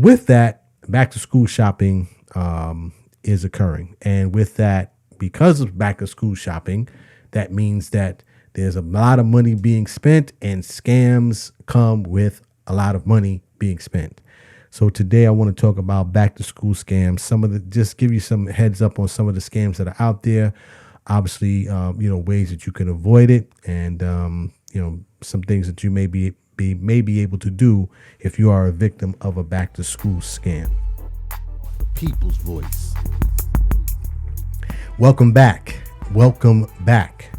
with that, back to school shopping is occurring. And with that, because of back to school shopping, that means that there's a lot of money being spent and scams come with a lot of money being spent. So today I want to talk about back to school scams. Just give you some heads up on some of the scams that are out there. Obviously, ways that you can avoid it, and some things that you may be able to do if you are a victim of a back to school scam. People's voice. Welcome back. Welcome back.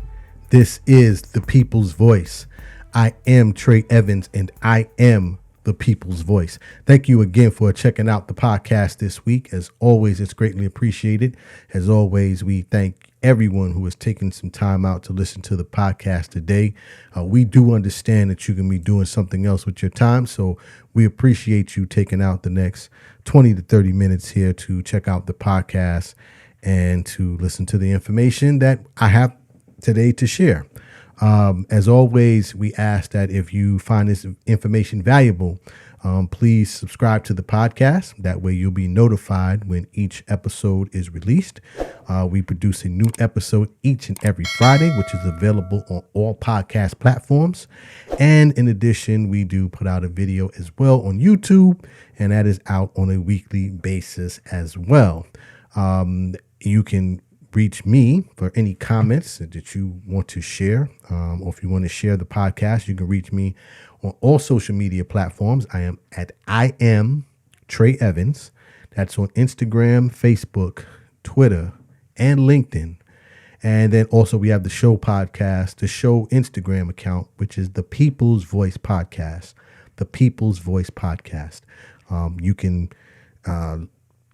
This is the People's Voice. I am Trey Evans, and I am the People's Voice. Thank you again for checking out the podcast this week. As always, it's greatly appreciated. As always, we thank everyone who has taken some time out to listen to the podcast today. We do understand that you can be doing something else with your time, so we appreciate you taking out the next 20 to 30 minutes here to check out the podcast and to listen to the information that I have today to share. As always, we ask that if you find this information valuable, please subscribe to the podcast. That way you'll be notified when each episode is released. We produce a new episode each and every Friday, which is available on all podcast platforms. And in addition, we do put out a video as well on YouTube, and that is out on a weekly basis as well. You can reach me for any comments that you want to share, or if you want to share the podcast, you can reach me on all social media platforms. I am Trey Evans. That's on Instagram, Facebook, Twitter, and LinkedIn. And then also we have the show podcast, the show Instagram account, which is the People's Voice Podcast. The People's Voice Podcast. You can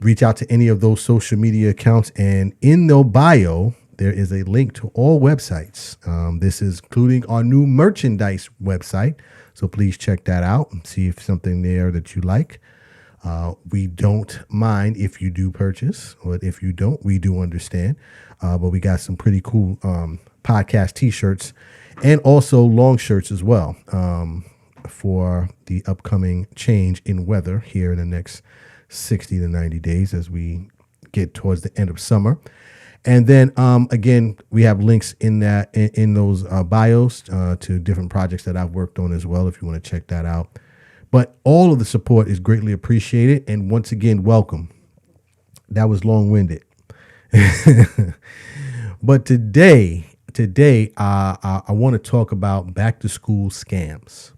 reach out to any of those social media accounts, and in their bio, there is a link to all websites. This is including our new merchandise website. So please check that out and see if something there that you like. We don't mind if you do purchase, or if you don't, we do understand. But we got some pretty cool podcast t-shirts and also long shirts as well for the upcoming change in weather here in the next 60 to 90 days as we get towards the end of summer. And then again, we have links in those bios to different projects that I've worked on as well, if you want to check that out. But all of the support is greatly appreciated. And once again, welcome. That was long-winded. But today I want to talk about back to school scams,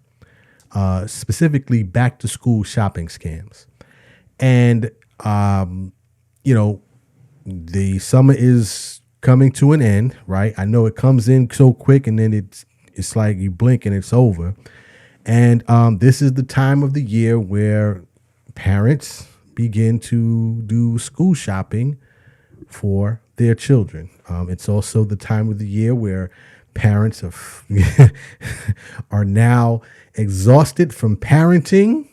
specifically back to school shopping scams. And, the summer is coming to an end, right? I know it comes in so quick, and then it's like you blink and it's over. And this is the time of the year where parents begin to do school shopping for their children. It's also the time of the year where parents are now exhausted from parenting,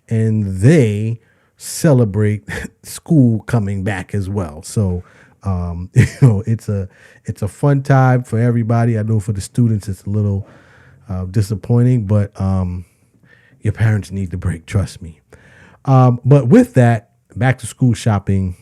and they celebrate school coming back as well. So, it's a fun time for everybody. I know for the students, it's a little disappointing, but your parents need the break. Trust me. But with that, back to school shopping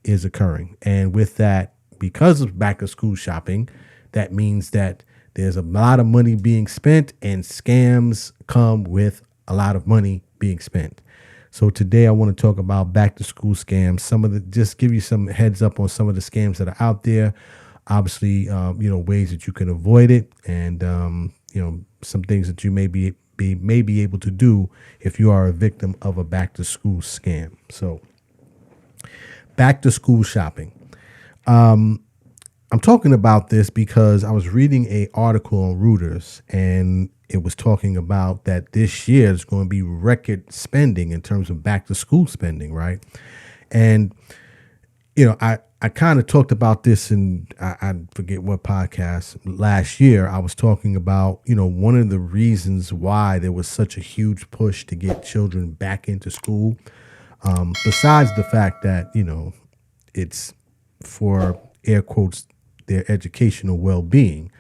is occurring. And with that, because of back to school shopping, that means that there's a lot of money being spent and scams come with a lot of money being spent. So today I want to talk about back to school scams. Just give you some heads up on some of the scams that are out there. Obviously, ways that you can avoid it, and some things that you may be able to do if you are a victim of a back to school scam. So, back to school shopping. I'm talking about this because I was reading an article on Reuters, and it was talking about that this year is going to be record spending in terms of back to school spending, right? And, I kind of talked about this in, I forget what podcast last year. I was talking about, one of the reasons why there was such a huge push to get children back into school, besides the fact that, it's for air quotes, their educational well-being.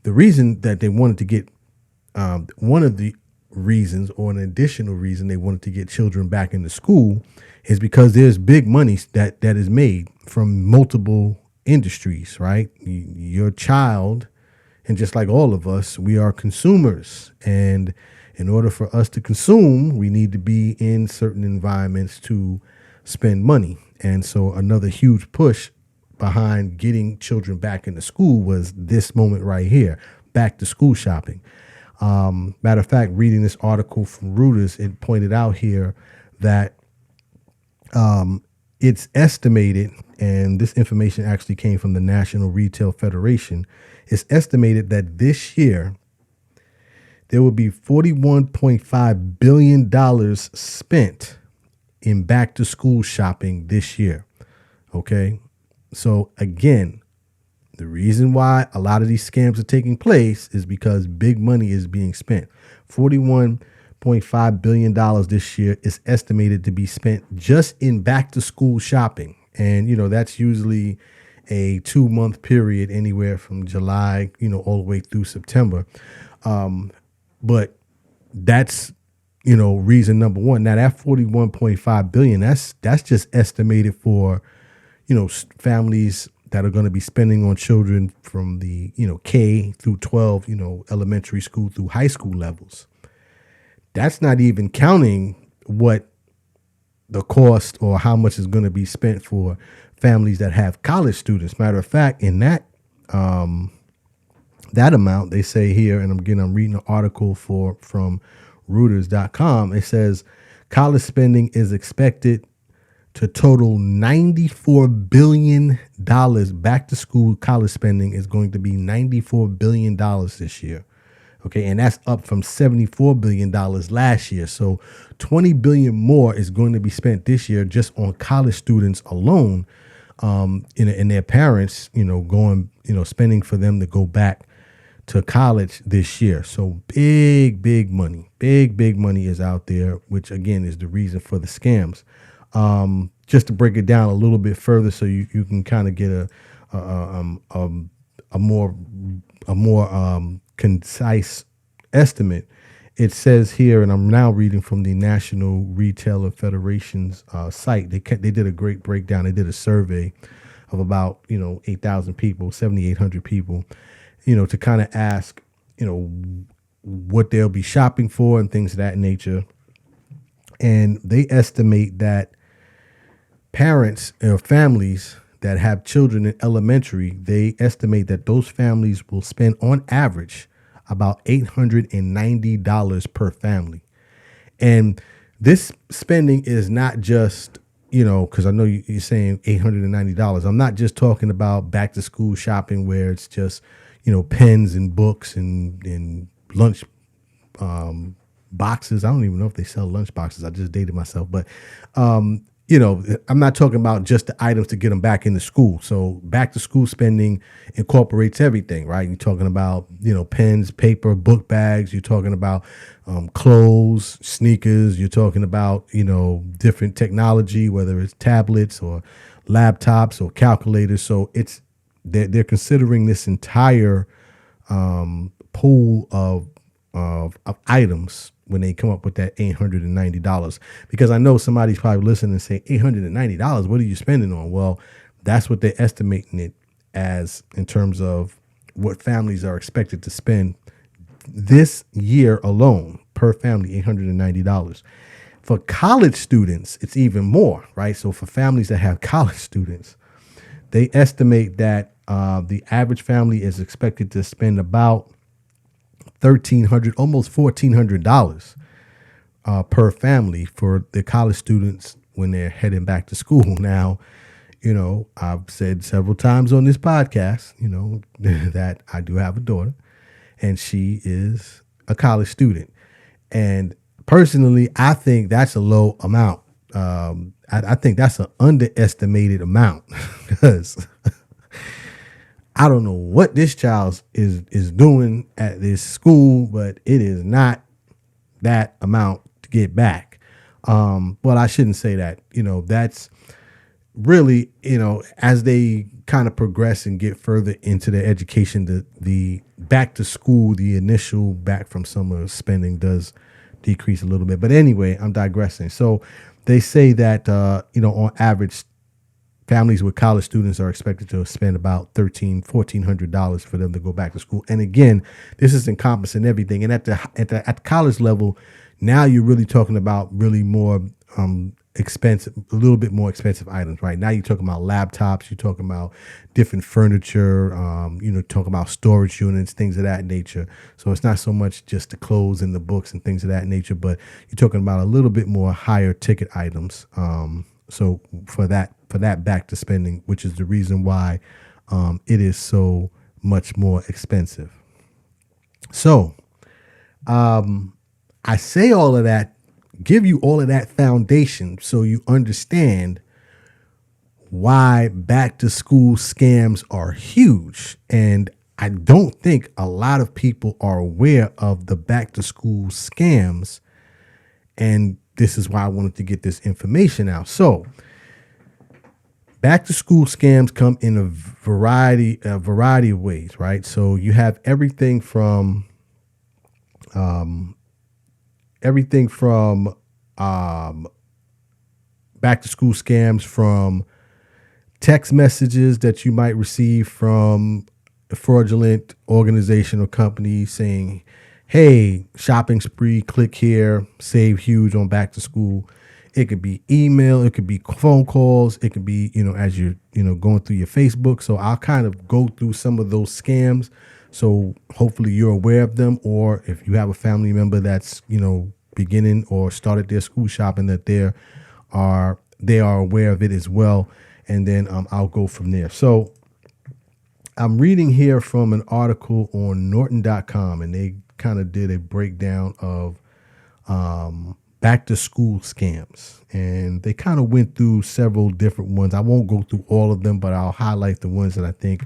The reason that they wanted to get one of the reasons, or an additional reason they wanted to get children back into school, is because there's big money that is made from multiple industries, right? Your child, and just like all of us, we are consumers. And in order for us to consume, we need to be in certain environments to spend money. And so another huge push behind getting children back into school was this moment right here, back to school shopping. Matter of fact, reading this article from Reuters, it pointed out here that it's estimated, and this information actually came from the National Retail Federation, it's estimated that this year there will be $41.5 billion spent in back to school shopping this year. Okay. So again, the reason why a lot of these scams are taking place is because big money is being spent. $41.5 billion this year is estimated to be spent just in back to school shopping. And, that's usually a 2-month period, anywhere from July, all the way through September. But that's, reason number one. Now that 41.5 billion, that's just estimated for, families that are going to be spending on children from the, K through 12, elementary school through high school levels. That's not even counting what the cost or how much is going to be spent for families that have college students. Matter of fact, in that amount, they say here, and I'm reading an article from Reuters.com. It says college spending is expected to total $94 billion. Back to school college spending is going to be $94 billion this year. Okay, and that's up from $74 billion last year. So $20 billion more is going to be spent this year just on college students alone, and their parents, spending for them to go back to college this year. So big money is out there, which again is the reason for the scams. Just to break it down a little bit further, so you can kind of get a more concise estimate. It says here, and I'm now reading from the National Retailer Federation's site. They did a great breakdown. They did a survey of about 8,000 people, 7,800 people, to kind of ask what they'll be shopping for and things of that nature. And they estimate that parents or families that have children in elementary, they estimate that those families will spend on average about $890 per family. And this spending is not just, because I know you're saying $890. I'm not just talking about back to school shopping where it's just, pens and books and lunch boxes. I don't even know if they sell lunch boxes. I just dated myself. But, I'm not talking about just the items to get them back into school. So back to school spending incorporates everything, right? You're talking about, pens, paper, book bags. You're talking about clothes, sneakers. You're talking about, different technology, whether it's tablets or laptops or calculators. So they're considering this entire pool of items when they come up with that $890, because I know somebody's probably listening and say, $890, what are you spending on? Well, that's what they're estimating it as in terms of what families are expected to spend this year alone per family, $890. For college students, it's even more, right? So for families that have college students, they estimate that the average family is expected to spend about $1,300, almost $1,400 per family for the college students when they're heading back to school. Now, I've said several times on this podcast, that I do have a daughter, and she is a college student. And personally, I think that's a low amount. I think that's an underestimated amount because I don't know what this child is doing at this school, but it is not that amount to get back. Well, I shouldn't say that. That's really, as they kind of progress and get further into their education, the back to school, the initial back from summer spending does decrease a little bit. But anyway, I'm digressing. So they say that, on average, families with college students are expected to spend about $1,400 for them to go back to school. And again, this is encompassing everything. And at the college level, now you're really talking about really more expensive, a little bit more expensive items, right? Now you're talking about laptops, you're talking about different furniture, talking about storage units, things of that nature. So it's not so much just the clothes and the books and things of that nature, but you're talking about a little bit more higher ticket items. So for that back to spending, which is the reason why it is so much more expensive. So I say all of that, give you all of that foundation so you understand why back to school scams are huge. And I don't think a lot of people are aware of the back to school scams. And this is why I wanted to get this information out. So back to school scams come in a variety of ways, right? So you have everything from back to school scams, from text messages that you might receive from a fraudulent organization or company saying, hey, shopping spree, click here, save huge on back to school. It could be email, it could be phone calls, it could be, as you're, going through your Facebook. So I'll kind of go through some of those scams. So hopefully you're aware of them, or if you have a family member that's, beginning or started their school shopping, that they are aware of it as well. And then I'll go from there. So I'm reading here from an article on Norton.com, and they kind of did a breakdown of back to school scams. And they kind of went through several different ones. I won't go through all of them, but I'll highlight the ones that I think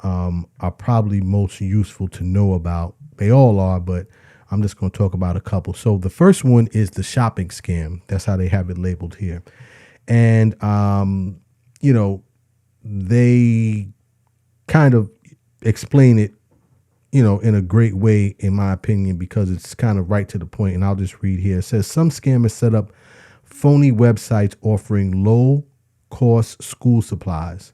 are probably most useful to know about. They all are, but I'm just going to talk about a couple. So the first one is the shopping scam. That's how they have it labeled here. And, they kind of explain it, in a great way, in my opinion, because it's kind of right to the point. And I'll just read here. It says some scammers set up phony websites offering low cost school supplies.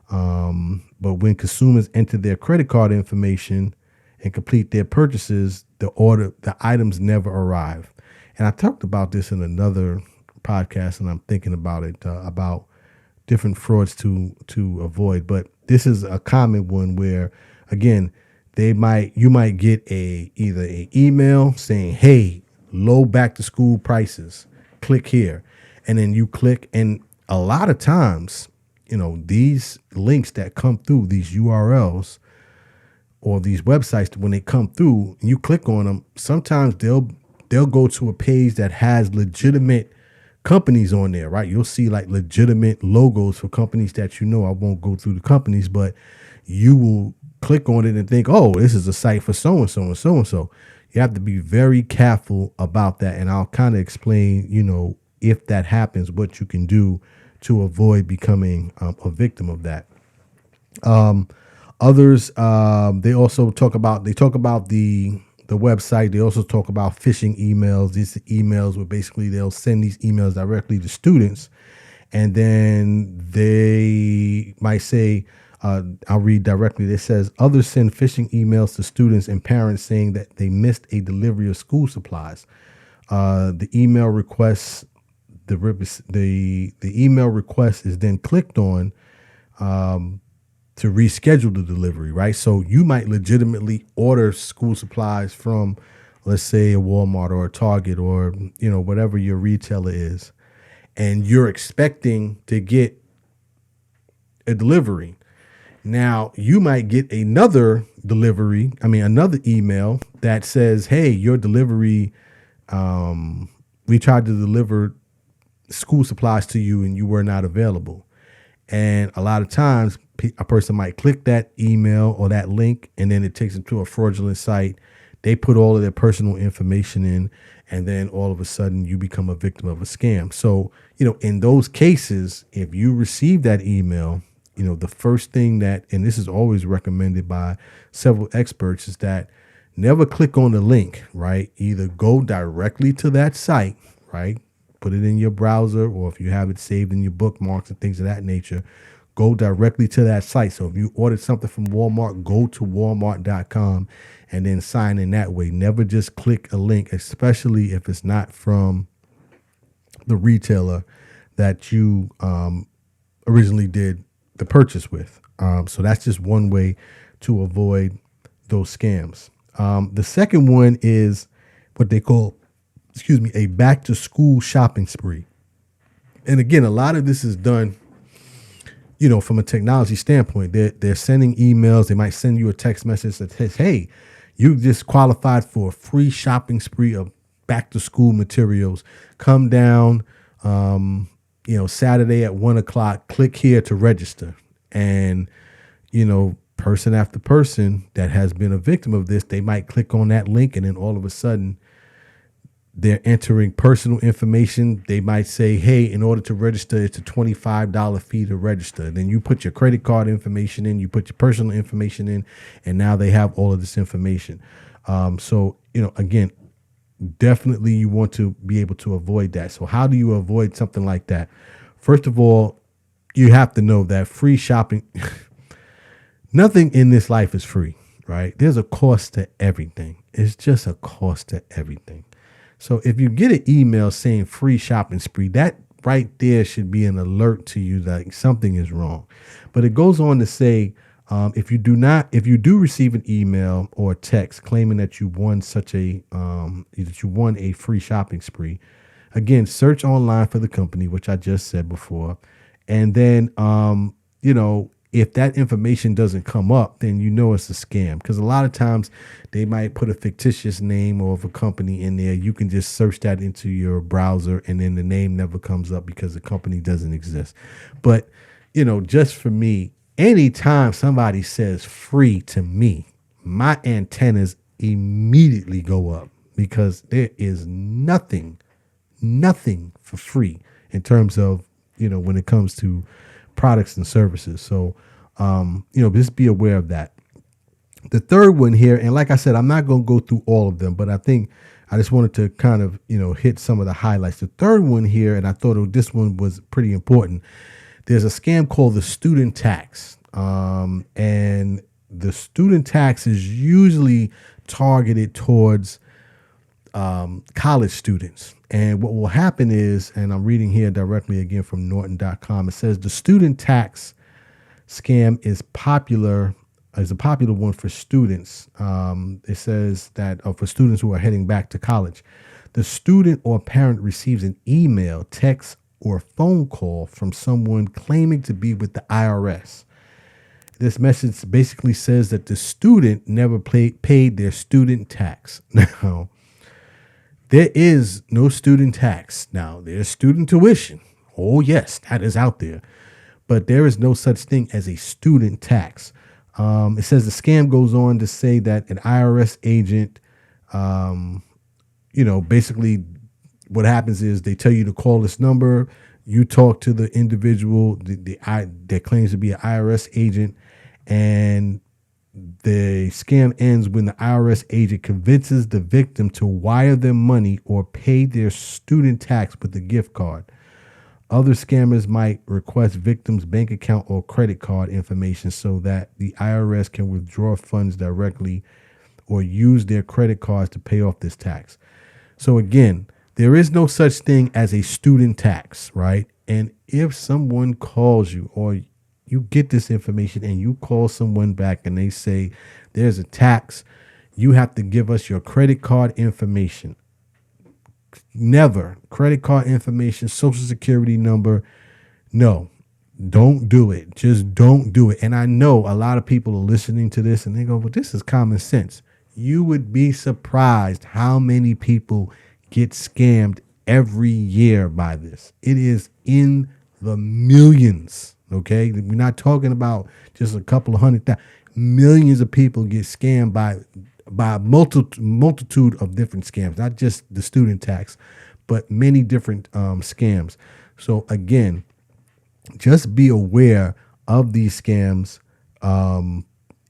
But when consumers enter their credit card information and complete their purchases, the items never arrive. And I talked about this in another podcast, and I'm thinking about it, about different frauds to avoid. But this is a common one where, again, you might get either an email saying, hey, low back to school prices, click here. And then you click, and a lot of times, these links that come through, these URLs or these websites, when they come through and you click on them, sometimes they'll go to a page that has legitimate companies on there, right? You'll see like legitimate logos for companies that I won't go through the companies, but you will click on it and think, oh, this is a site for so-and-so and so-and-so. You have to be very careful about that. And I'll kind of explain, if that happens, what you can do to avoid becoming a victim of that. Others, they also talk about the website. They also talk about phishing emails. These emails where basically they'll send these emails directly to students, and then they might say, I'll read directly. It says others send phishing emails to students and parents saying that they missed a delivery of school supplies. The email request, the email request is then clicked on to reschedule the delivery, right? So you might legitimately order school supplies from, let's say, a Walmart or a Target or, whatever your retailer is, and you're expecting to get a delivery. Now, you might get another email that says, hey, your delivery, we tried to deliver school supplies to you and you were not available. And a lot of times a person might click that email or that link, and then it takes them to a fraudulent site. They put all of their personal information in, and then all of a sudden you become a victim of a scam. So, in those cases, if you receive that email, the first thing and this is always recommended by several experts, is that Never click on the link, right? Either go directly to that site, right? Put it in your browser, or if you have it saved in your bookmarks and things of that nature, go directly to that site. So if you ordered something from Walmart, go to walmart.com and then sign in that way. Never just click a link, especially if it's not from the retailer that you originally did the purchase with. So that's just one way to avoid those scams. The second one is what they call, a back to school shopping spree. And again, a lot of this is done, from a technology standpoint. They're sending emails. They might send you a text message that says, hey, you just qualified for a free shopping spree of back to school materials. Come down, Saturday at 1:00, click here to register. And, person after person that has been a victim of this, they might click on that link, and then all of a sudden they're entering personal information. They might say, hey, in order to register, it's a $25 fee to register. Then you put your credit card information in, you put your personal information in, and now they have all of this information. So, again, definitely you want to be able to avoid that. So how do you avoid something like that? First of all, you have to know that free shopping, nothing in this life is free, right? There's a cost to everything. It's just a cost to everything. So if you get an email saying free shopping spree, that right there should be an alert to you that something is wrong. But it goes on to say, if you do receive an email or text claiming that you won a free shopping spree, again, search online for the company, which I just said before. And then, if that information doesn't come up, then it's a scam, because a lot of times they might put a fictitious name of a company in there. You can just search that into your browser, and then the name never comes up because the company doesn't exist. But, just for me, anytime somebody says free to me, my antennas immediately go up, because there is nothing for free in terms of, when it comes to products and services. So, just be aware of that. The third one here, and like I said, I'm not going to go through all of them, but I think I just wanted to kind of, hit some of the highlights. The third one here, and I thought this one was pretty important. There's a scam called the student tax. And the student tax is usually targeted towards college students. And what will happen is, and I'm reading here directly again from Norton.com, it says the student tax scam is a popular one for students. It says that for students who are heading back to college, the student or parent receives an email, text, or phone call from someone claiming to be with the IRS. This message basically says that the student never paid their student tax. Now, there is no student tax. Now, there's student tuition. Oh, yes, that is out there. But there is no such thing as a student tax. It says the scam goes on to say that an IRS agent, basically what happens is they tell you to call this number. You talk to the individual that claims to be an IRS agent, and the scam ends when the IRS agent convinces the victim to wire them money or pay their student tax with a gift card. Other scammers might request victims' bank account or credit card information so that the IRS can withdraw funds directly or use their credit cards to pay off this tax. So again, there is no such thing as a student tax, right? And if someone calls you, or you get this information and you call someone back and they say there's a tax, you have to give us your credit card information. Never. Credit card information, social security number. No, don't do it. Just don't do it. And I know a lot of people are listening to this and they go, well, this is common sense. You would be surprised how many people get scammed every year by this. It is in the millions. Okay, we're not talking about just a couple of hundred thousand. Millions of people get scammed by a multitude of different scams, not just the student tax, but many different scams. So again, just be aware of these scams.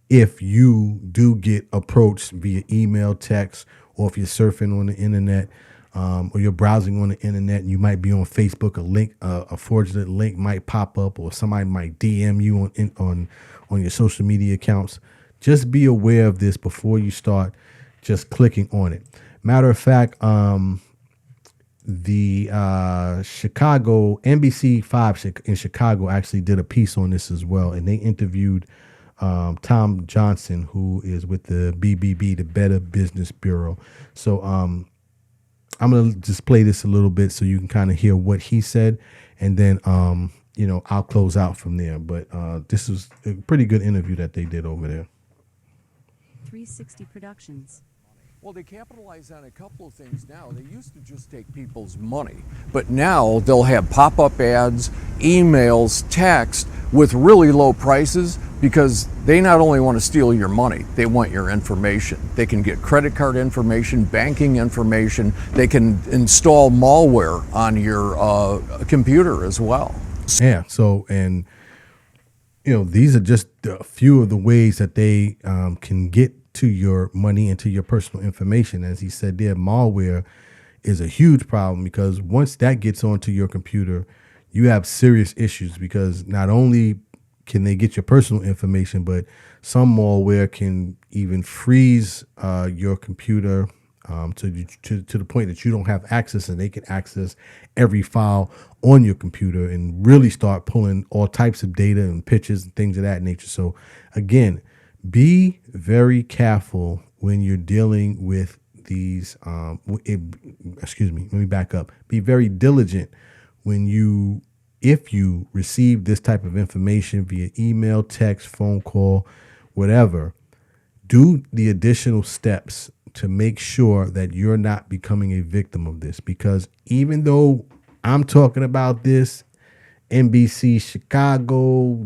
if you do get approached via email, text, or if you're surfing on the internet, or you're browsing on the internet, and you might be on Facebook, a fraudulent link might pop up, or somebody might DM you on your social media accounts. Just be aware of this before you start just clicking on it. Matter of fact, the Chicago NBC5 in Chicago actually did a piece on this as well, and they interviewed Tom Johnson, who is with the BBB, the Better Business Bureau. So I'm going to just play this a little bit so you can kind of hear what he said, and then I'll close out from there. But this is a pretty good interview that they did over there. 360 Productions. Well, they capitalize on a couple of things now. They used to just take people's money, but now they'll have pop-up ads, emails, text with really low prices, because they not only want to steal your money, they want your information. They can get credit card information, banking information. They can install malware on your computer as well. Yeah. So, and these are just a few of the ways that they can get to your money and to your personal information. As he said there, malware is a huge problem, because once that gets onto your computer, you have serious issues, because not only can they get your personal information, but some malware can even freeze your computer to the point that you don't have access, and they can access every file on your computer and really start pulling all types of data and pictures and things of that nature. So again, be very careful when you're dealing with these. Excuse me, let me back up. Be very diligent if you receive this type of information via email, text, phone call, whatever. Do the additional steps to make sure that you're not becoming a victim of this, because even though I'm talking about this, NBC Chicago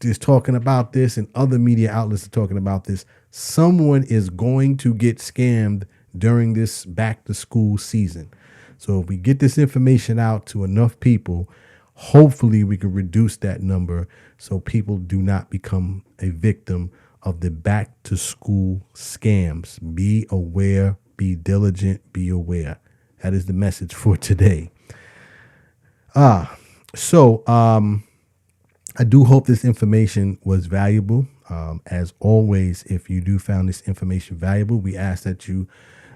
is talking about this, and other media outlets are talking about this, someone is going to get scammed during this back to school season. So if we get this information out to enough people, hopefully we can reduce that number so people do not become a victim of the back to school scams. Be aware, be diligent, be aware. That is the message for today. So I do hope this information was valuable. As always, if you do found this information valuable, we ask that you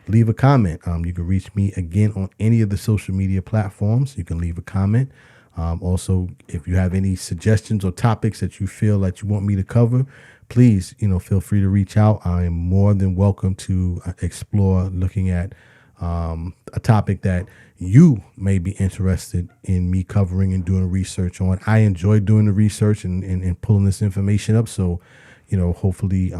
leave a comment. You can reach me again on any of the social media platforms. You can leave a comment. Also, if you have any suggestions or topics that you feel that you want me to cover, please, feel free to reach out. I am more than welcome to explore looking at a topic that you may be interested in me covering and doing research on. I enjoy doing the research and pulling this information up. So, hopefully,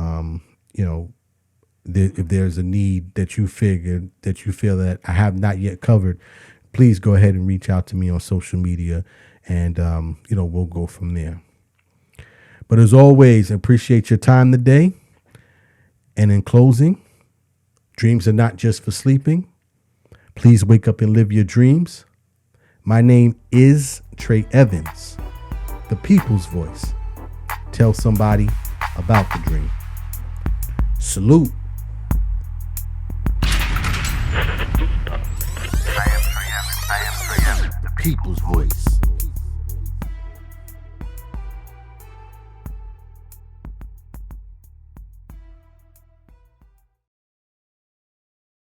if there's a need that you feel that I have not yet covered, please go ahead and reach out to me on social media, and, we'll go from there. But as always, I appreciate your time today. And in closing, dreams are not just for sleeping. Please wake up and live your dreams. My name is Trey Evans, the people's voice. Tell somebody about the dream. Salute. The people's voice.